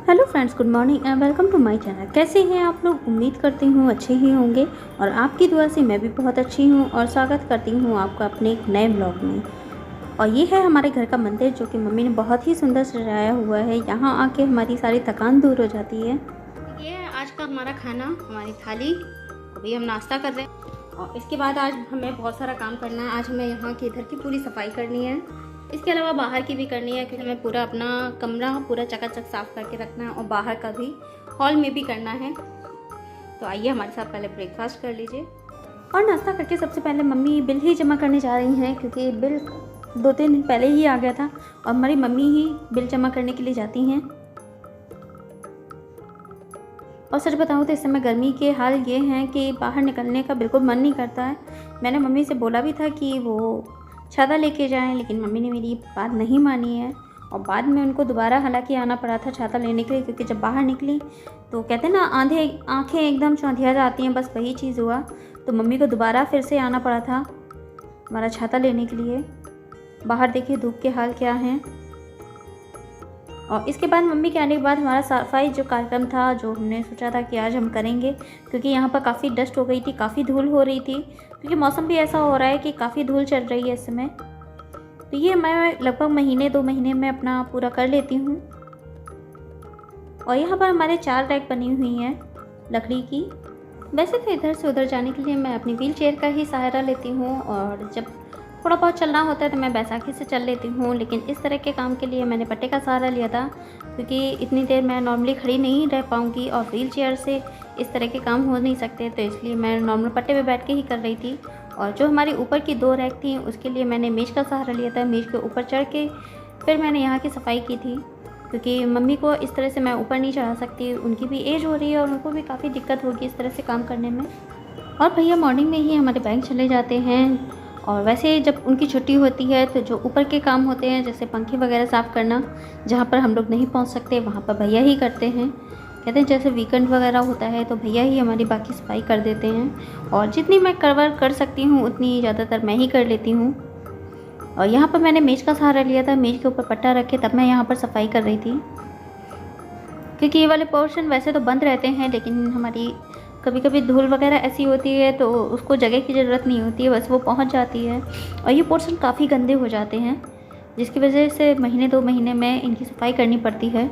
Hello friends, good morning and welcome to my channel. कैसे हैं आप लोग? उम्मीद करती हूँ अच्छे ही होंगे और आपकी दुआ से मैं भी बहुत अच्छी हूँ और स्वागत करती हूँ आपका अपने एक नए ब्लॉग में। और ये है हमारे घर का मंदिर जो कि मम्मी ने बहुत ही सुंदर सजाया हुआ है। यहाँ आके हमारी सारी थकान दूर हो जाती है। ये है आज का हमारा खाना, हमारी थाली। अभी हम नाश्ता कर रहे हैं और इसके बाद आज हमें बहुत सारा काम करना है। आज हमें यहाँ की इधर की पूरी सफाई करनी है, इसके अलावा बाहर की भी करनी है क्योंकि हमें पूरा अपना कमरा पूरा चकाचक साफ़ करके रखना है और बाहर का भी हॉल में भी करना है। तो आइए हमारे साथ पहले ब्रेकफास्ट कर लीजिए। और नाश्ता करके सबसे पहले मम्मी बिल ही जमा करने जा रही हैं क्योंकि बिल 2-3 दिन पहले ही आ गया था और हमारी मम्मी ही बिल जमा करने के लिए जाती हैं। और सच बताऊँ तो इस समय गर्मी के हाल ये हैं कि बाहर निकलने का बिल्कुल मन नहीं करता है। मैंने मम्मी से बोला भी था कि वो छाता लेके जाएं, लेकिन मम्मी ने मेरी बात नहीं मानी है और बाद में उनको दोबारा हालांकि आना पड़ा था छाता लेने के लिए, क्योंकि जब बाहर निकली तो कहते हैं ना आंधे आंखें एकदम चौंधिया जाती हैं, बस वही चीज़ हुआ। तो मम्मी को दोबारा फिर से आना पड़ा था हमारा छाता लेने के लिए। बाहर देखिए धूप के हाल क्या हैं। और इसके बाद मम्मी के आने के बाद हमारा सफाई जो कार्यक्रम था, जो हमने सोचा था कि आज हम करेंगे, क्योंकि यहाँ पर काफ़ी डस्ट हो गई थी, काफ़ी धूल हो रही थी, क्योंकि मौसम भी ऐसा हो रहा है कि काफ़ी धूल चल रही है इस समय। तो ये मैं लगभग महीने 2 महीने में अपना पूरा कर लेती हूँ। और यहाँ पर हमारे 4 रैक बनी हुई हैं लकड़ी की। वैसे तो इधर से उधर जाने के लिए मैं अपनी व्हील चेयर का ही सहारा लेती हूँ और जब थोड़ा बहुत चलना होता है तो मैं बैसाखी से चल लेती हूँ, लेकिन इस तरह के काम के लिए मैंने पट्टे का सहारा लिया था क्योंकि इतनी देर मैं नॉर्मली खड़ी नहीं रह पाऊँगी और व्हील चेयर से इस तरह के काम हो नहीं सकते, तो इसलिए मैं नॉर्मल पट्टे पे बैठ के ही कर रही थी। और जो हमारी ऊपर की 2 रैक थी उसके लिए मैंने मेज़ का सहारा लिया था। मेज़ के ऊपर चढ़ के फिर मैंने यहाँ की सफाई की थी क्योंकि मम्मी को इस तरह से मैं ऊपर नहीं चढ़ा सकती, उनकी भी एज हो रही है और उनको भी काफ़ी दिक्कत होगी इस तरह से काम करने में। और भैया मॉर्निंग में ही हमारे बैंक चले जाते हैं और वैसे जब उनकी छुट्टी होती है तो जो ऊपर के काम होते हैं जैसे पंखे वगैरह साफ़ करना, जहाँ पर हम लोग नहीं पहुँच सकते वहाँ पर भैया ही करते हैं। कहते हैं जैसे वीकेंड वगैरह होता है तो भैया ही हमारी बाकी सफाई कर देते हैं और जितनी मैं कवर कर सकती हूँ उतनी ज़्यादातर मैं ही कर लेती हूँ। और यहाँ पर मैंने मेज़ का सहारा लिया था, मेज़ के ऊपर पट्टा रख के तब मैं यहाँ पर सफाई कर रही थी, क्योंकि ये वाले पोर्शन वैसे तो बंद रहते हैं लेकिन हमारी कभी कभी धूल वगैरह ऐसी होती है तो उसको जगह की ज़रूरत नहीं होती है, बस वो पहुँच जाती है और ये पोर्शन काफ़ी गंदे हो जाते हैं, जिसकी वजह से महीने 2 महीने में इनकी सफाई करनी पड़ती है।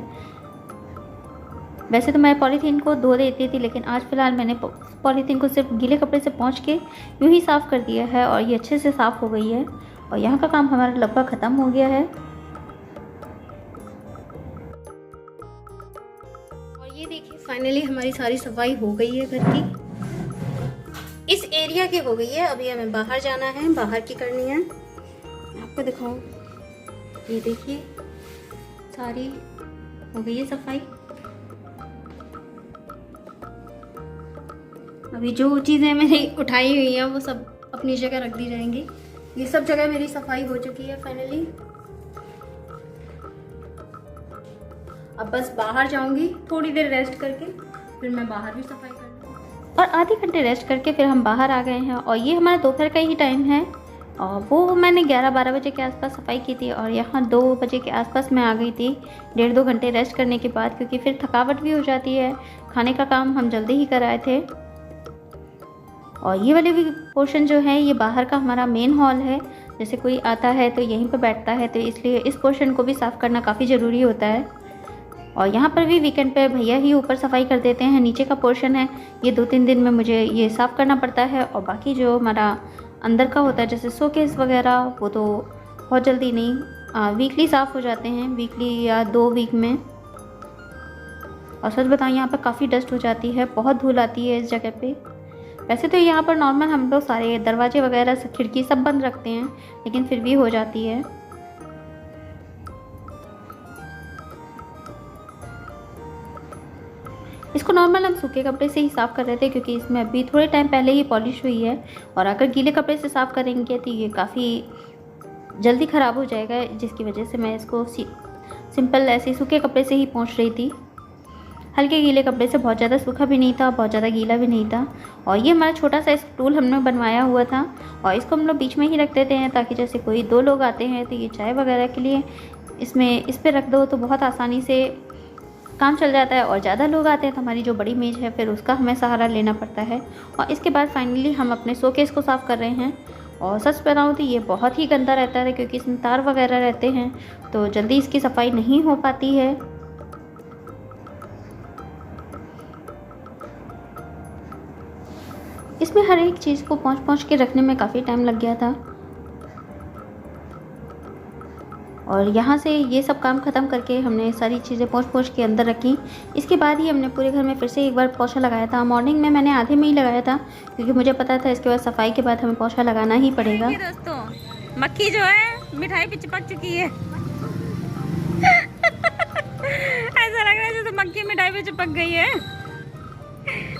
वैसे तो मैं पॉलीथीन को धो देती थी, लेकिन आज फ़िलहाल मैंने पॉलीथीन को सिर्फ गीले कपड़े से पोंछ के यूँ ही साफ़ कर दिया है और ये अच्छे से साफ़ हो गई है और यहाँ का काम हमारा लगभग ख़त्म हो गया है। और ये देखिए फाइनली हमारी सारी सफाई हो गई है घर की, इस एरिया की हो गई है। अभी हमें बाहर जाना है, बाहर की करनी है। मैं आपको दिखाऊँ, ये देखिए सारी हो गई है सफाई। अभी जो चीज़ें मैंने उठाई हुई हैं वो सब अपनी जगह रख दी जाएंगी। ये सब जगह मेरी सफाई हो चुकी है फाइनली। अब बस बाहर जाऊंगी, थोड़ी देर रेस्ट करके फिर मैं बाहर भी सफाई करूँगी। और आधे घंटे रेस्ट करके फिर हम बाहर आ गए हैं और ये हमारा दोपहर का ही टाइम है और वो मैंने 11-12 बजे के आसपास सफाई की थी और यहाँ 2 बजे के आसपास मैं आ गई थी 1.5-2 घंटे रेस्ट करने के बाद, क्योंकि फिर थकावट भी हो जाती है। खाने का काम हम जल्दी ही कराए थे। और ये वाले भी पोर्शन जो है ये बाहर का हमारा मेन हॉल है, जैसे कोई आता है तो यहीं पर बैठता है, तो इसलिए इस पोर्शन को भी साफ़ करना काफ़ी ज़रूरी होता है। और यहाँ पर भी वीकेंड पे भैया ही ऊपर सफाई कर देते हैं। नीचे का पोर्शन है ये 2-3 दिन में मुझे ये साफ़ करना पड़ता है और बाकी जो हमारा अंदर का होता है जैसे शोकेस वगैरह वो तो बहुत जल्दी नहीं, वीकली साफ़ हो जाते हैं, वीकली या 2 वीक में। और सच बताऊँ यहाँ पर काफ़ी डस्ट हो जाती है, बहुत धूल आती है इस जगह पे। वैसे तो यहाँ पर नॉर्मल हम लोग सारे दरवाजे वगैरह सब खिड़की सब बंद रखते हैं, लेकिन फिर भी हो जाती है। इसको नॉर्मल हम सूखे कपड़े से ही साफ़ कर रहे थे क्योंकि इसमें अभी थोड़े टाइम पहले ही पॉलिश हुई है और अगर गीले कपड़े से साफ़ करेंगे तो ये काफ़ी जल्दी ख़राब हो जाएगा, जिसकी वजह से मैं इसको सिंपल ऐसे सूखे कपड़े से ही पोंछ रही थी। हल्के गीले कपड़े से, बहुत ज़्यादा सूखा भी नहीं था, बहुत ज़्यादा गीला भी नहीं था। और ये हमारा छोटा सा स्टूल हमने बनवाया हुआ था और इसको हम लोग बीच में ही रख देते हैं ताकि जैसे कोई 2 लोग आते हैं तो ये चाय वगैरह के लिए इसमें इस पर रख दो तो बहुत आसानी से काम चल जाता है और ज़्यादा लोग आते हैं तो हमारी जो बड़ी मेज़ है फिर उसका हमें सहारा लेना पड़ता है। और इसके बाद फाइनली हम अपने शोकेस को साफ़ कर रहे हैं। और सच बताऊँ तो ये बहुत ही गंदा रहता है क्योंकि इसमें तार वगैरह रहते हैं, तो जल्दी इसकी सफाई नहीं हो पाती है। इसमें हर एक चीज़ को पोंछ के रखने में काफ़ी टाइम लग गया था। और यहाँ से ये सब काम ख़त्म करके हमने सारी चीज़ें पोंछ के अंदर रखी। इसके बाद ही हमने पूरे घर में फिर से एक बार पोछा लगाया था। मॉर्निंग में मैंने आधे में ही लगाया था क्योंकि मुझे पता था इसके बाद सफाई के बाद हमें पोछा लगाना ही पड़ेगा। दोस्तों, मक्खी जो है मिठाई पे चिपक चुकी है। ऐसा लग रहा है जैसे मक्खी मिठाई पे चिपक गई है।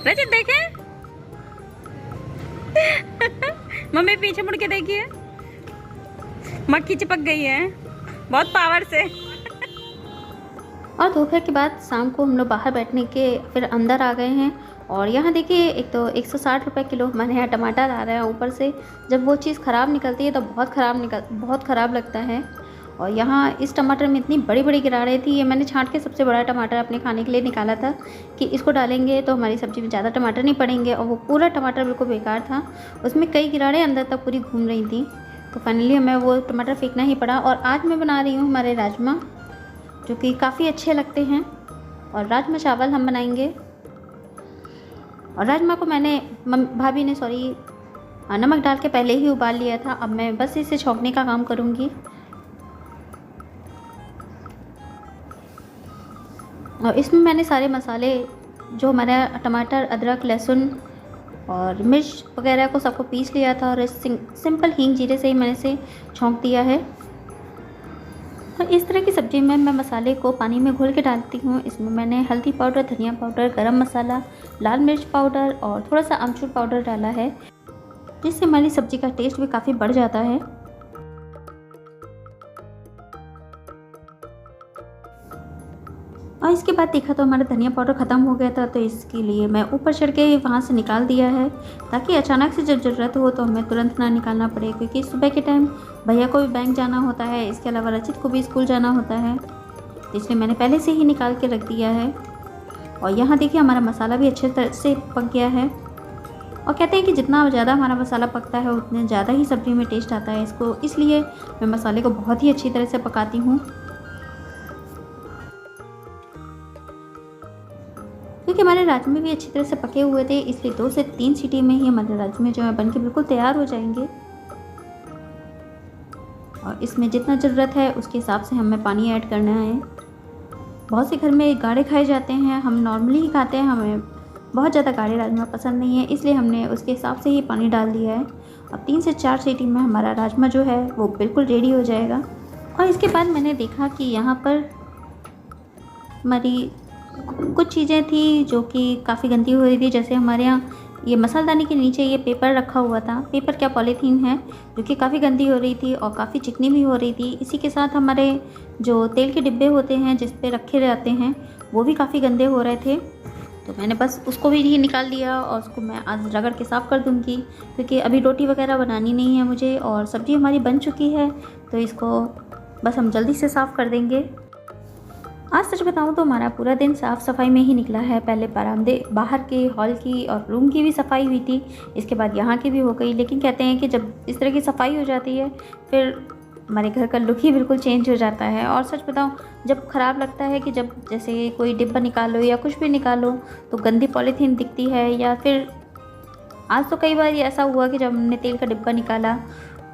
रचित देखे, मम्मी पीछे मुड़ के देखिए, मक्खी चिपक गई है बहुत पावर से। और दोपहर के बाद शाम को हम लोग बाहर बैठने के फिर अंदर आ गए हैं। और यहाँ देखिए, एक तो 160 रुपये किलो हमारे यहाँ टमाटर आ रहा है। ऊपर से जब वो चीज़ ख़राब निकलती है तो बहुत ख़राब लगता है। और यहाँ इस टमाटर में इतनी बड़ी बड़ी गिराड़े थी। ये मैंने छांट के सबसे बड़ा टमाटर अपने खाने के लिए निकाला था कि इसको डालेंगे तो हमारी सब्ज़ी में ज़्यादा टमाटर नहीं पड़ेंगे। और वो पूरा टमाटर बिल्कुल बेकार था, उसमें कई गिराड़े अंदर तक पूरी घूम रही थी। तो फाइनली हमें वो टमाटर फेंकना ही पड़ा। और आज मैं बना रही हूँ हमारे राजमा, जो कि काफ़ी अच्छे लगते हैं। और राजमा चावल हम बनाएंगे। और राजमा को मैंने भाभी ने नमक डाल के पहले ही उबाल लिया था। अब मैं बस इसे छौंकने का काम करूँगी। और इसमें मैंने सारे मसाले जो हमारा टमाटर, अदरक, लहसुन और मिर्च वगैरह को सबको पीस लिया था। और सिंपल हींग जीरे से ही मैंने इसे छौंक दिया है। और इस तरह की सब्ज़ी में मैं मसाले को पानी में घोल के डालती हूँ। इसमें मैंने हल्दी पाउडर, धनिया पाउडर, गरम मसाला, लाल मिर्च पाउडर और थोड़ा सा अमचूर पाउडर डाला है, जिससे हमारी सब्ज़ी का टेस्ट भी काफ़ी बढ़ जाता है। और इसके बाद देखा तो हमारा धनिया पाउडर ख़त्म हो गया था, तो इसके लिए मैं ऊपर चढ़ के वहाँ से निकाल दिया है, ताकि अचानक से जब ज़रूरत हो तो हमें तुरंत ना निकालना पड़े। क्योंकि सुबह के टाइम भैया को भी बैंक जाना होता है, इसके अलावा रचित को भी स्कूल जाना होता है, तो इसलिए मैंने पहले से ही निकाल के रख दिया है। और यहाँ देखिए हमारा मसाला भी अच्छे तरह से पक गया है। और कहते हैं कि जितना ज़्यादा हमारा मसाला पकता है उतने ज़्यादा ही सब्ज़ी में टेस्ट आता है इसको, इसलिए मैं मसाले को बहुत ही अच्छी तरह से पकाती हूँ। क्योंकि हमारे राजमे भी अच्छी तरह से पके हुए थे, इसलिए 2 से 3 सीटी में ही हमारे राजमे जो है बनके बिल्कुल तैयार हो जाएंगे। और इसमें जितना ज़रूरत है उसके हिसाब से हमें पानी ऐड करना है। बहुत से घर में गाढ़े खाए जाते हैं, हम नॉर्मली ही खाते हैं, हमें बहुत ज़्यादा गाढ़े राजमा पसंद नहीं है, इसलिए हमने उसके हिसाब से ही पानी डाल दिया है। अब 3 से 4 सीटी में हमारा राजमा जो है वो बिल्कुल रेडी हो जाएगा। और इसके बाद मैंने देखा कि यहाँ पर हमारी कुछ चीज़ें थी जो कि काफ़ी गंदी हो रही थी। जैसे हमारे यहाँ ये मसालदानी के नीचे ये पेपर रखा हुआ था, पेपर क्या पॉलीथीन है, जो कि काफ़ी गंदी हो रही थी और काफ़ी चिकनी भी हो रही थी। इसी के साथ हमारे जो तेल के डिब्बे होते हैं जिस पे रखे रहते हैं वो भी काफ़ी गंदे हो रहे थे। तो मैंने बस उसको भी निकाल दिया और उसको मैं आज रगड़ के साफ़ कर दूँगी, क्योंकि अभी रोटी वगैरह बनानी नहीं है मुझे और सब्ज़ी हमारी बन चुकी है, तो इसको बस हम जल्दी से साफ़ कर देंगे। आज सच बताऊं तो हमारा पूरा दिन साफ़ सफाई में ही निकला है। पहले बरामदे, बाहर के हॉल की और रूम की भी सफाई हुई थी, इसके बाद यहाँ की भी हो गई। लेकिन कहते हैं कि जब इस तरह की सफाई हो जाती है फिर हमारे घर का लुक ही बिल्कुल चेंज हो जाता है। और सच बताऊं, जब ख़राब लगता है कि जब जैसे कोई डिब्बा निकालो या कुछ भी निकालो तो गंदी पॉलीथीन दिखती है, या फिर आज तो कई बार ऐसा हुआ कि जब हमने तेल का डिब्बा निकाला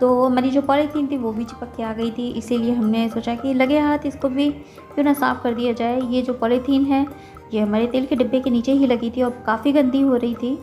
तो हमारी जो पॉलीथीन थी वो भी चिपक के आ गई थी। इसीलिए हमने सोचा कि लगे हाथ इसको भी क्यों ना साफ़ कर दिया जाए। ये जो पॉलीथीन है ये हमारे तेल के डिब्बे के नीचे ही लगी थी और काफ़ी गंदी हो रही थी।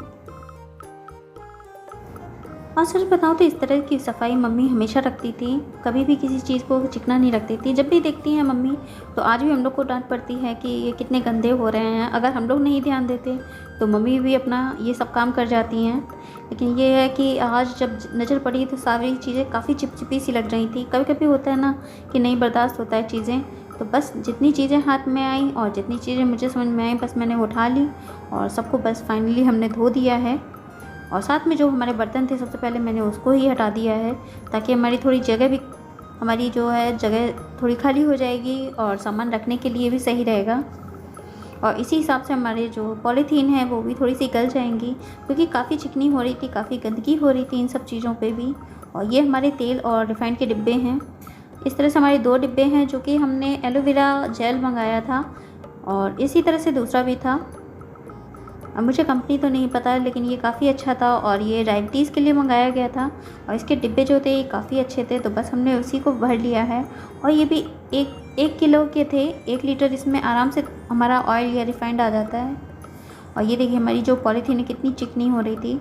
और सच बताऊँ तो इस तरह की सफाई मम्मी हमेशा रखती थी, कभी भी किसी चीज़ को चिकना नहीं रखती थी। जब भी देखती हैं मम्मी तो आज भी हम लोग को डांट पड़ती है कि ये कितने गंदे हो रहे हैं। अगर हम लोग नहीं ध्यान देते तो मम्मी भी अपना ये सब काम कर जाती हैं। लेकिन ये है कि आज जब नज़र पड़ी तो सारी चीज़ें काफ़ी चिपचिपी सी लग रही थी। कभी कभी होता है ना कि नहीं बर्दाश्त होता है चीज़ें, तो बस जितनी चीज़ें हाथ में आई और जितनी चीज़ें मुझे समझ में आई बस मैंने उठा ली और सबको बस फाइनली हमने धो दिया है। और साथ में जो हमारे बर्तन थे सबसे पहले मैंने उसको ही हटा दिया है, ताकि हमारी थोड़ी जगह भी, हमारी जो है जगह थोड़ी खाली हो जाएगी और सामान रखने के लिए भी सही रहेगा। और इसी हिसाब से हमारे जो पॉलीथीन है वो भी थोड़ी सी गल जाएंगी, क्योंकि काफ़ी चिकनी हो रही थी, काफ़ी गंदगी हो रही थी इन सब चीज़ों पे भी। और ये हमारे तेल और रिफाइंड के डिब्बे हैं। इस तरह से हमारे 2 डिब्बे हैं, जो कि हमने एलोवेरा जेल मंगाया था और इसी तरह से दूसरा भी था। अब मुझे कंपनी तो नहीं पता, लेकिन ये काफ़ी अच्छा था और ये डायबिटीज़ के लिए मंगाया गया था। और इसके डिब्बे जो थे ये काफ़ी अच्छे थे, तो बस हमने उसी को भर लिया है। और ये भी 1 किलो के थे। 1 लीटर इसमें आराम से हमारा ऑयल या रिफाइंड आ जाता है। और ये देखिए हमारी जो पॉलीथीन कितनी चिकनी हो रही थी।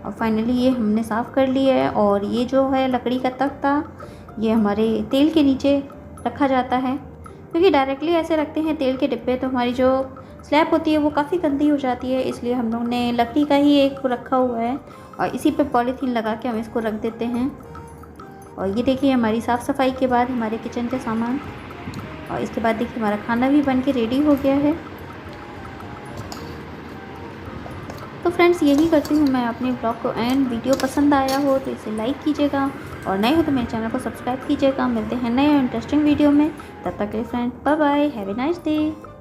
और फाइनली ये हमने साफ़ कर लिया है। और ये जो है लकड़ी का तख्ता, ये हमारे तेल के नीचे रखा जाता है, क्योंकि डायरेक्टली ऐसे रखते हैं तेल के डिब्बे तो हमारी जो स्लैब होती है वो काफ़ी गंदी हो जाती है, इसलिए हम लोग ने लकड़ी का ही एक रखा हुआ है और इसी पे पॉलीथीन लगा के हम इसको रख देते हैं। और ये देखिए हमारी साफ़ सफाई के बाद हमारे किचन का सामान, और इसके बाद देखिए हमारा खाना भी बन के रेडी हो गया है। तो फ्रेंड्स यही करती हूँ मैं अपने ब्लॉग को एंड। वीडियो पसंद आया हो तो इसे लाइक कीजिएगा और नए हो तो मेरे चैनल को सब्सक्राइब कीजिएगा। मिलते हैं नए इंटरेस्टिंग वीडियो में, तब तक के लिए friends bye bye, have a nice day.